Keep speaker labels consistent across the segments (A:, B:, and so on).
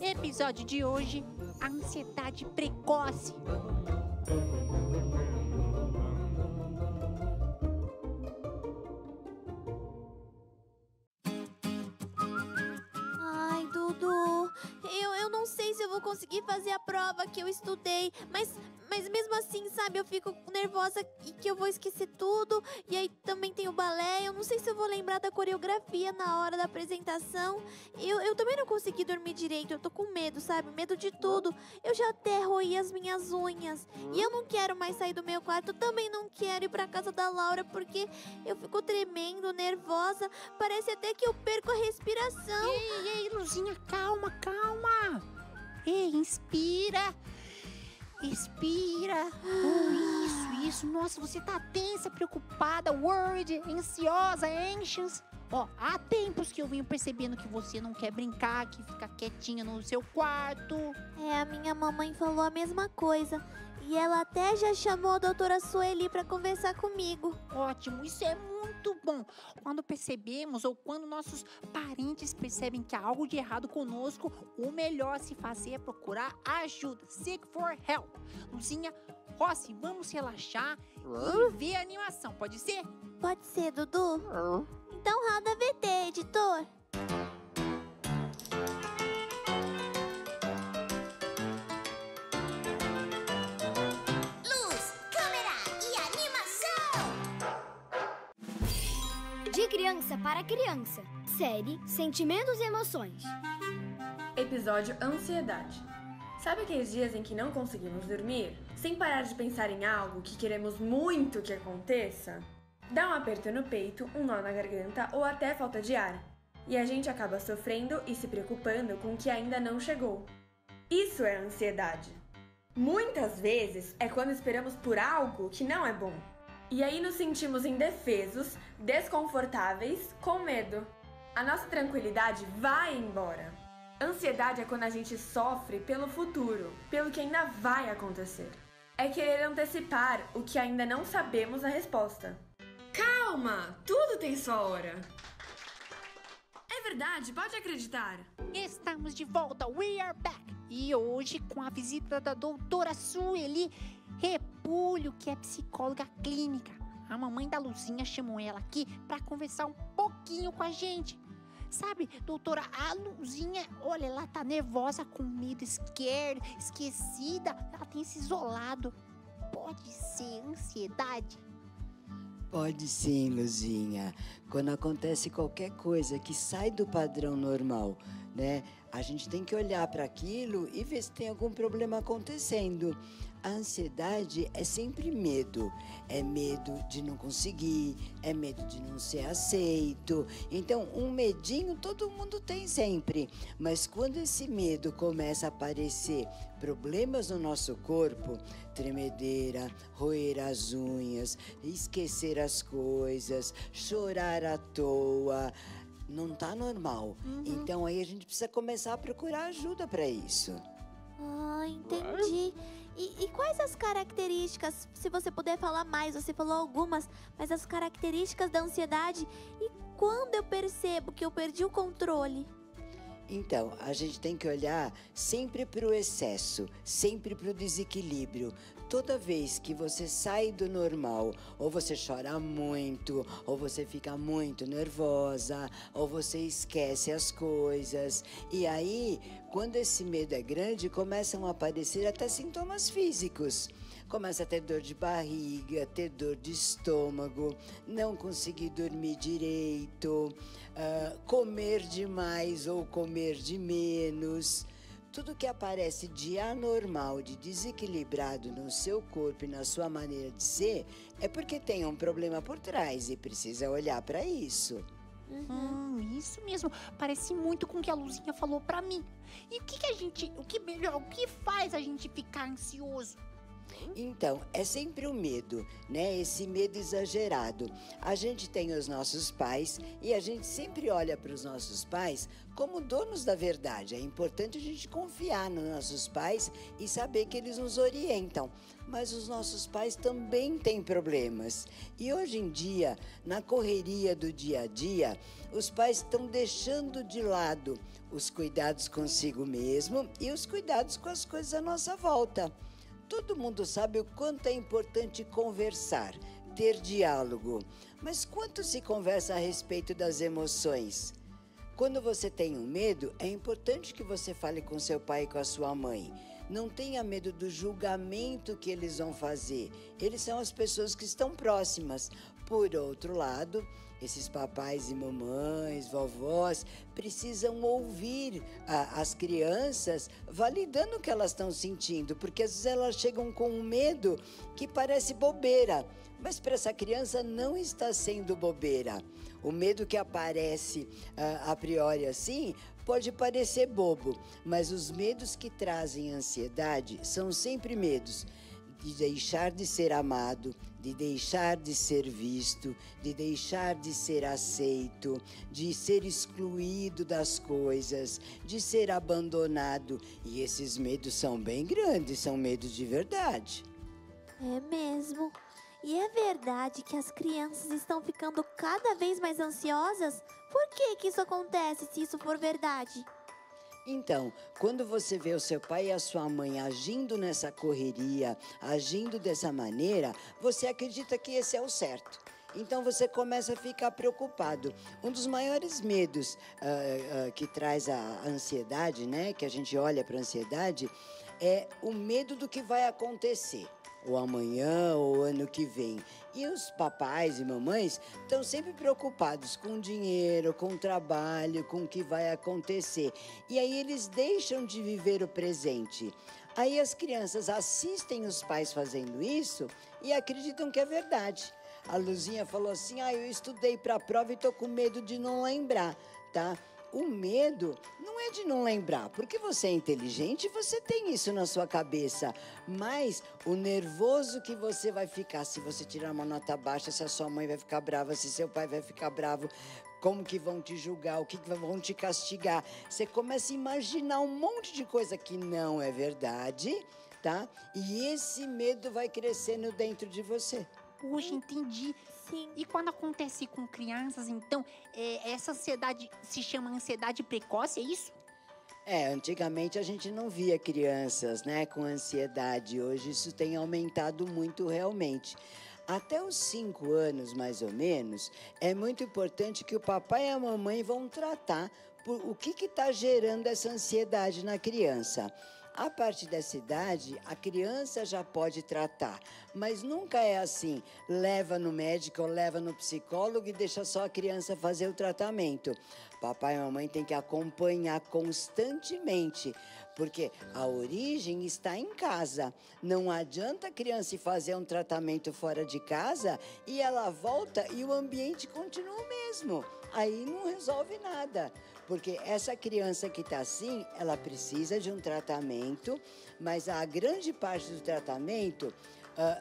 A: Episódio de hoje: a ansiedade precoce.
B: Ai, Dudu, eu não sei se eu vou conseguir fazer a prova que eu estudei, mas mesmo assim, sabe, eu fico nervosa e que eu vou esquecer tudo. E aí também tem o balé, eu não sei se eu vou lembrar da coreografia na hora da apresentação. Eu também não consegui dormir direito, eu tô com medo, sabe, medo de tudo. Eu já até roí as minhas unhas. E eu não quero mais sair do meu quarto, também não quero ir pra casa da Laura, porque eu fico tremendo, nervosa. Parece até que eu perco a respiração.
A: Ei, Luzinha, calma. Ei, inspira. Expira. Isso. Nossa, você tá tensa, preocupada, worried, ansiosa, anxious. Ó, há tempos que eu venho percebendo que você não quer brincar, que fica quietinha no seu quarto.
B: A minha mamãe falou a mesma coisa. E ela até já chamou a doutora Sueli pra conversar comigo.
A: Ótimo, isso é muito bom. Quando percebemos ou quando nossos parentes percebem que há algo de errado conosco, o melhor a se fazer é procurar ajuda. Seek for help. Luzinha, Rossi, vamos relaxar e ver a animação, pode ser?
B: Pode ser, Dudu? Então roda a VT, editor.
C: De criança para criança. Série Sentimentos e Emoções.
D: Episódio Ansiedade. Sabe aqueles dias em que não conseguimos dormir? Sem parar de pensar em algo que queremos muito que aconteça? Dá um aperto no peito, um nó na garganta ou até falta de ar. E a gente acaba sofrendo e se preocupando com o que ainda não chegou. Isso é ansiedade. Muitas vezes é quando esperamos por algo que não é bom. E aí nos sentimos indefesos, desconfortáveis, com medo. A nossa tranquilidade vai embora. Ansiedade é quando a gente sofre pelo futuro, pelo que ainda vai acontecer. É querer antecipar o que ainda não sabemos a resposta. Calma! Tudo tem sua hora. É verdade, pode acreditar.
A: Estamos de volta, we are back. E hoje com a visita da doutora Sueli Repulho, que é psicóloga clínica. A mamãe da Luzinha chamou ela aqui para conversar um pouquinho com a gente. Sabe, doutora, a Luzinha, olha, ela tá nervosa, com medo, scared, esquecida. Ela tem se isolado. Pode ser ansiedade?
E: Pode sim, Luzinha. Quando acontece qualquer coisa que sai do padrão normal, né? A gente tem que olhar para aquilo e ver se tem algum problema acontecendo. A ansiedade é sempre medo. É medo de não conseguir, é medo de não ser aceito. Então, um medinho todo mundo tem sempre. Mas quando esse medo começa a aparecer problemas no nosso corpo, tremedeira, roer as unhas, esquecer as coisas, chorar à toa, não tá normal. Então aí a gente precisa começar a procurar ajuda para isso.
B: Entendi. E quais as características, se você puder falar mais, você falou algumas, mas as características da ansiedade e quando eu percebo que eu perdi o controle?
E: Então, a gente tem que olhar sempre para o excesso, sempre para o desequilíbrio. Toda vez que você sai do normal, ou você chora muito, ou você fica muito nervosa, ou você esquece as coisas. E aí, quando esse medo é grande, começam a aparecer até sintomas físicos. Começa a ter dor de barriga, ter dor de estômago, não conseguir dormir direito, comer demais ou comer de menos. Tudo que aparece de anormal, de desequilibrado no seu corpo e na sua maneira de ser, é porque tem um problema por trás e precisa olhar para isso.
A: Isso mesmo, parece muito com o que a Luzinha falou pra mim. E o que faz a gente ficar ansioso?
E: Então, é sempre o medo, né? Esse medo exagerado. A gente tem os nossos pais e a gente sempre olha para os nossos pais como donos da verdade. É importante a gente confiar nos nossos pais e saber que eles nos orientam. Mas os nossos pais também têm problemas. E hoje em dia, na correria do dia a dia, os pais estão deixando de lado os cuidados consigo mesmo e os cuidados com as coisas à nossa volta. Todo mundo sabe o quanto é importante conversar, ter diálogo. Mas quanto se conversa a respeito das emoções? Quando você tem um medo, é importante que você fale com seu pai e com a sua mãe. Não tenha medo do julgamento que eles vão fazer. Eles são as pessoas que estão próximas. Por outro lado, esses papais e mamães, vovós, precisam ouvir as crianças validando o que elas estão sentindo, porque às vezes elas chegam com um medo que parece bobeira, mas para essa criança não está sendo bobeira. O medo que aparece a priori assim pode parecer bobo, mas os medos que trazem ansiedade são sempre medos de deixar de ser amado, de deixar de ser visto, de deixar de ser aceito, de ser excluído das coisas, de ser abandonado. E esses medos são bem grandes, são medos de verdade.
B: É mesmo. E é verdade que as crianças estão ficando cada vez mais ansiosas? Por que isso acontece, se isso for verdade?
E: Então, quando você vê o seu pai e a sua mãe agindo nessa correria, agindo dessa maneira, você acredita que esse é o certo. Então você começa a ficar preocupado. Um dos maiores medos que traz a ansiedade, né? Que a gente olha para a ansiedade, é o medo do que vai acontecer. Ou amanhã, ou ano que vem. E os papais e mamães estão sempre preocupados com o dinheiro, com o trabalho, com o que vai acontecer. E aí eles deixam de viver o presente. Aí as crianças assistem os pais fazendo isso e acreditam que é verdade. A Luzinha falou assim, eu estudei para a prova e estou com medo de não lembrar, tá? O medo não é de não lembrar, porque você é inteligente e você tem isso na sua cabeça. Mas o nervoso que você vai ficar se você tirar uma nota baixa, se a sua mãe vai ficar brava, se seu pai vai ficar bravo, como que vão te julgar, o que vão te castigar. Você começa a imaginar um monte de coisa que não é verdade, tá? E esse medo vai crescendo dentro de você.
A: Puxa, entendi.
B: Sim.
A: E quando acontece com crianças, então, essa ansiedade se chama ansiedade precoce, é isso?
E: Antigamente a gente não via crianças, né, com ansiedade. Hoje isso tem aumentado muito realmente. Até os 5 anos, mais ou menos, é muito importante que o papai e a mamãe vão tratar por o que está gerando essa ansiedade na criança. A partir dessa idade, a criança já pode tratar, mas nunca é assim, leva no médico ou leva no psicólogo e deixa só a criança fazer o tratamento. Papai e mamãe têm que acompanhar constantemente, porque a origem está em casa. Não adianta a criança ir fazer um tratamento fora de casa e ela volta e o ambiente continua o mesmo. Aí não resolve nada. Porque essa criança que está assim, ela precisa de um tratamento, mas a grande parte do tratamento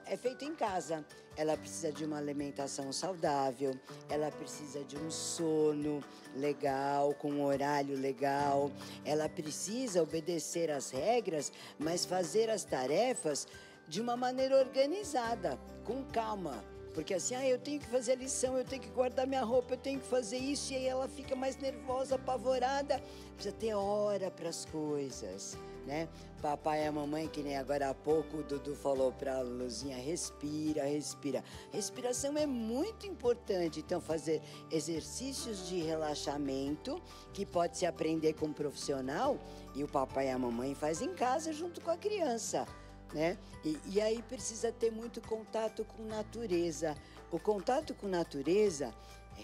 E: é feito em casa. Ela precisa de uma alimentação saudável, ela precisa de um sono legal, com um horário legal, ela precisa obedecer às regras, mas fazer as tarefas de uma maneira organizada, com calma. Porque assim, eu tenho que fazer a lição, eu tenho que guardar minha roupa, eu tenho que fazer isso. E aí ela fica mais nervosa, apavorada. Precisa ter hora para as coisas, né? Papai e a mamãe, que nem agora há pouco o Dudu falou para a Luzinha, respira, respira. Respiração é muito importante. Então, fazer exercícios de relaxamento, que pode se aprender com um profissional. E o papai e a mamãe faz em casa junto com a criança. Né? E aí precisa ter muito contato com natureza. O contato com natureza é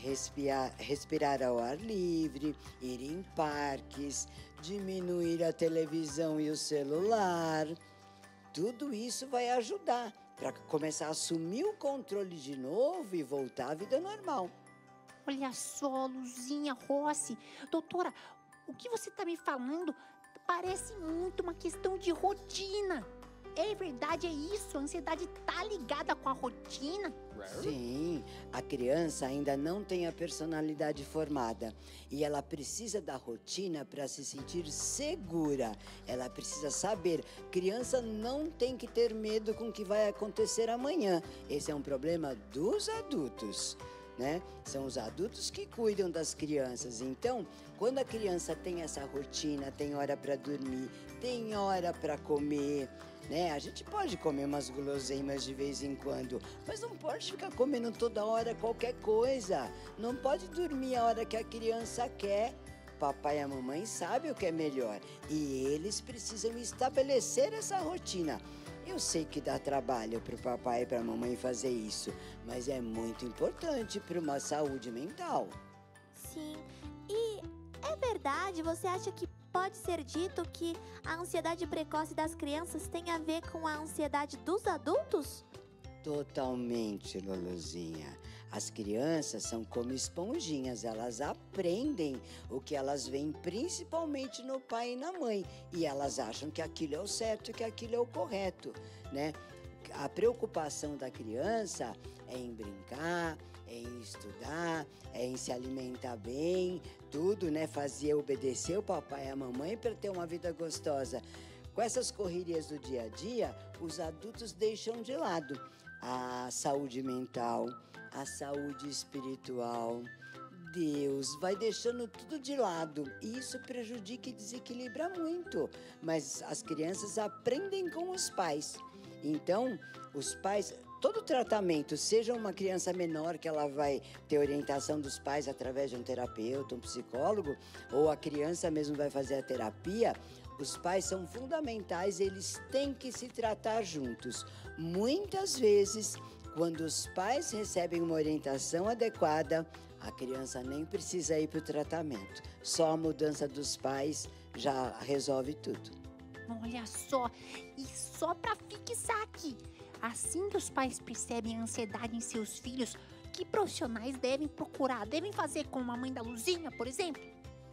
E: respirar ao ar livre, ir em parques, diminuir a televisão e o celular. Tudo isso vai ajudar para começar a assumir o controle de novo e voltar à vida normal.
A: Olha só, Luzinha, Rossi. Doutora, o que você está me falando parece muito uma questão de rotina. é verdade, é isso. A ansiedade tá ligada com a rotina.
E: Sim, a criança ainda não tem a personalidade formada e ela precisa da rotina para se sentir segura. Ela precisa saber. Criança não tem que ter medo com o que vai acontecer amanhã. Esse é um problema dos adultos, né? São os adultos que cuidam das crianças. Então, quando a criança tem essa rotina, tem hora para dormir, tem hora para comer, né? A gente pode comer umas guloseimas de vez em quando, mas não pode ficar comendo toda hora qualquer coisa. Não pode dormir a hora que a criança quer. Papai e a mamãe sabem o que é melhor e eles precisam estabelecer essa rotina. Eu sei que dá trabalho para o papai e para a mamãe fazer isso, mas é muito importante para uma saúde mental.
B: Sim. E é verdade, você acha que pode ser dito que a ansiedade precoce das crianças tem a ver com a ansiedade dos adultos?
E: Totalmente, Luluzinha. As crianças são como esponjinhas, elas aprendem o que elas veem principalmente no pai e na mãe. E elas acham que aquilo é o certo e que aquilo é o correto, né? A preocupação da criança é em brincar, é em estudar, é em se alimentar bem, tudo, né? Fazer obedecer o papai e a mamãe para ter uma vida gostosa. Com essas correrias do dia a dia, os adultos deixam de lado a saúde mental, a saúde espiritual. Deus vai deixando tudo de lado e isso prejudica e desequilibra muito. Mas as crianças aprendem com os pais. Então, os pais, todo tratamento, seja uma criança menor que ela vai ter orientação dos pais através de um terapeuta, um psicólogo, ou a criança mesmo vai fazer a terapia, os pais são fundamentais, eles têm que se tratar juntos. Muitas vezes, quando os pais recebem uma orientação adequada, a criança nem precisa ir para o tratamento. Só a mudança dos pais já resolve tudo.
A: Olha só, e só pra fixar aqui, assim que os pais percebem a ansiedade em seus filhos, que profissionais devem procurar? Devem fazer como a mãe da Luzinha, por exemplo?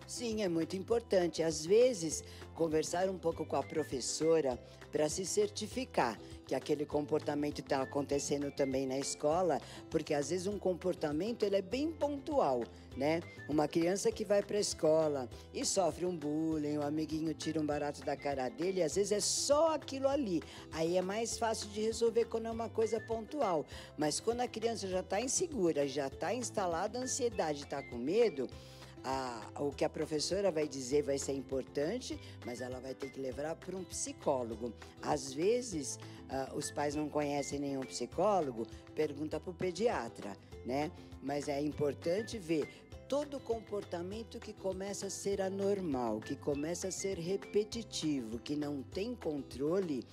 E: Sim, é muito importante. Às vezes, conversar um pouco com a professora para se certificar que aquele comportamento está acontecendo também na escola, porque às vezes um comportamento ele é bem pontual, né? Uma criança que vai para a escola e sofre um bullying, o amiguinho tira um barato da cara dele, às vezes é só aquilo ali. Aí é mais fácil de resolver quando é uma coisa pontual. Mas quando a criança já está insegura, já está instalada a ansiedade, está com medo, o que a professora vai dizer vai ser importante, mas ela vai ter que levar para um psicólogo. Às vezes, os pais não conhecem nenhum psicólogo, pergunta para o pediatra, né? Mas é importante ver todo comportamento que começa a ser anormal, que começa a ser repetitivo, que não tem controle,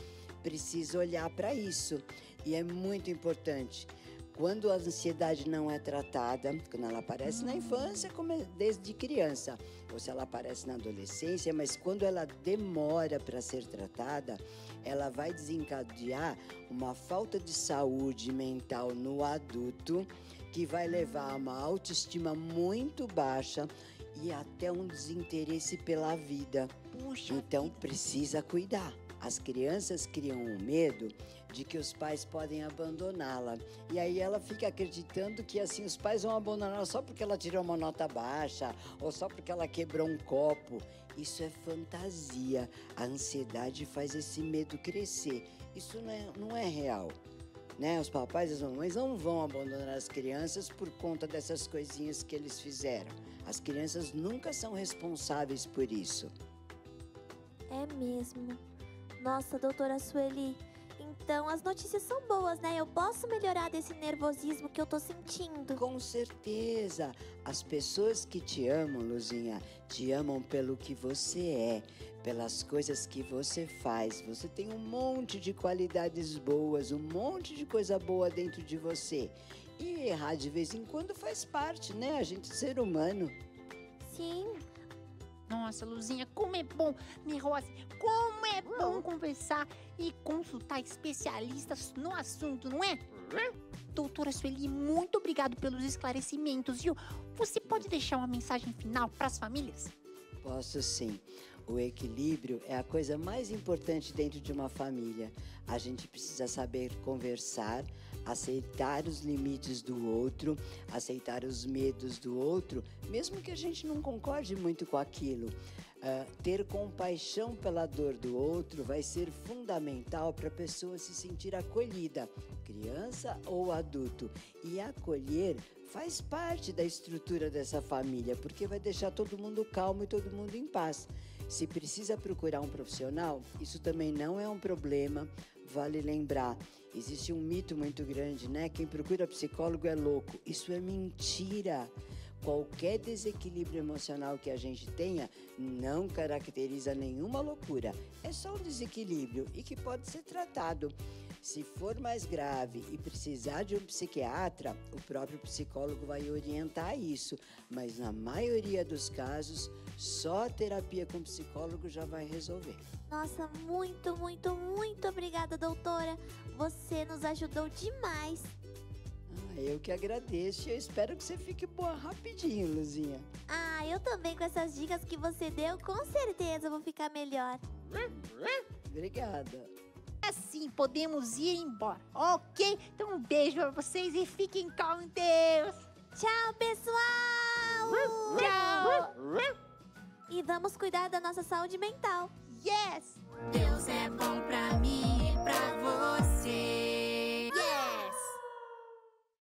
E: precisa olhar para isso. E é muito importante. Quando a ansiedade não é tratada, quando ela aparece na infância, como desde criança, ou se ela aparece na adolescência, mas quando ela demora para ser tratada, ela vai desencadear uma falta de saúde mental no adulto, que vai levar a uma autoestima muito baixa e até um desinteresse pela vida.
A: Puxa
E: Então,
A: vida.
E: precisa cuidar. As crianças criam um medo de que os pais podem abandoná-la. E aí ela fica acreditando que assim os pais vão abandoná-la só porque ela tirou uma nota baixa ou só porque ela quebrou um copo. Isso é fantasia. A ansiedade faz esse medo crescer. Isso não é real. Né? Os papais e as mamães não vão abandonar as crianças por conta dessas coisinhas que eles fizeram. As crianças nunca são responsáveis por isso.
B: É mesmo. Nossa, doutora Sueli, então as notícias são boas, né? Eu posso melhorar desse nervosismo que eu tô sentindo.
E: Com certeza. As pessoas que te amam, Luzinha, te amam pelo que você é, pelas coisas que você faz. Você tem um monte de qualidades boas, um monte de coisa boa dentro de você. E errar de vez em quando faz parte, né? A gente é ser humano.
B: Sim.
A: Nossa, Luzinha, como é bom, Rose, como é bom conversar e consultar especialistas no assunto, não é? Doutora Sueli, muito obrigado pelos esclarecimentos, viu? Você pode deixar uma mensagem final para as famílias?
E: Posso sim. O equilíbrio é a coisa mais importante dentro de uma família. A gente precisa saber conversar, aceitar os limites do outro, aceitar os medos do outro, mesmo que a gente não concorde muito com aquilo. Ter compaixão pela dor do outro vai ser fundamental para a pessoa se sentir acolhida, criança ou adulto. E acolher faz parte da estrutura dessa família, porque vai deixar todo mundo calmo e todo mundo em paz. Se precisa procurar um profissional, isso também não é um problema. Vale lembrar, existe um mito muito grande, né? Quem procura psicólogo é louco. Isso é mentira. Qualquer desequilíbrio emocional que a gente tenha não caracteriza nenhuma loucura. É só um desequilíbrio e que pode ser tratado. Se for mais grave e precisar de um psiquiatra, o próprio psicólogo vai orientar isso. Mas na maioria dos casos, só a terapia com psicólogo já vai resolver.
B: Nossa, muito, muito, muito obrigada, doutora. Você nos ajudou demais.
E: Eu que agradeço e eu espero que você fique boa rapidinho, Luzinha.
B: Eu também, com essas dicas que você deu, com certeza vou ficar melhor.
E: Obrigada.
A: Assim podemos ir embora, ok? Então um beijo pra vocês e fiquem com Deus.
B: Tchau, pessoal!
A: Tchau.
B: E vamos cuidar da nossa saúde mental.
A: Yes.
B: Deus é bom.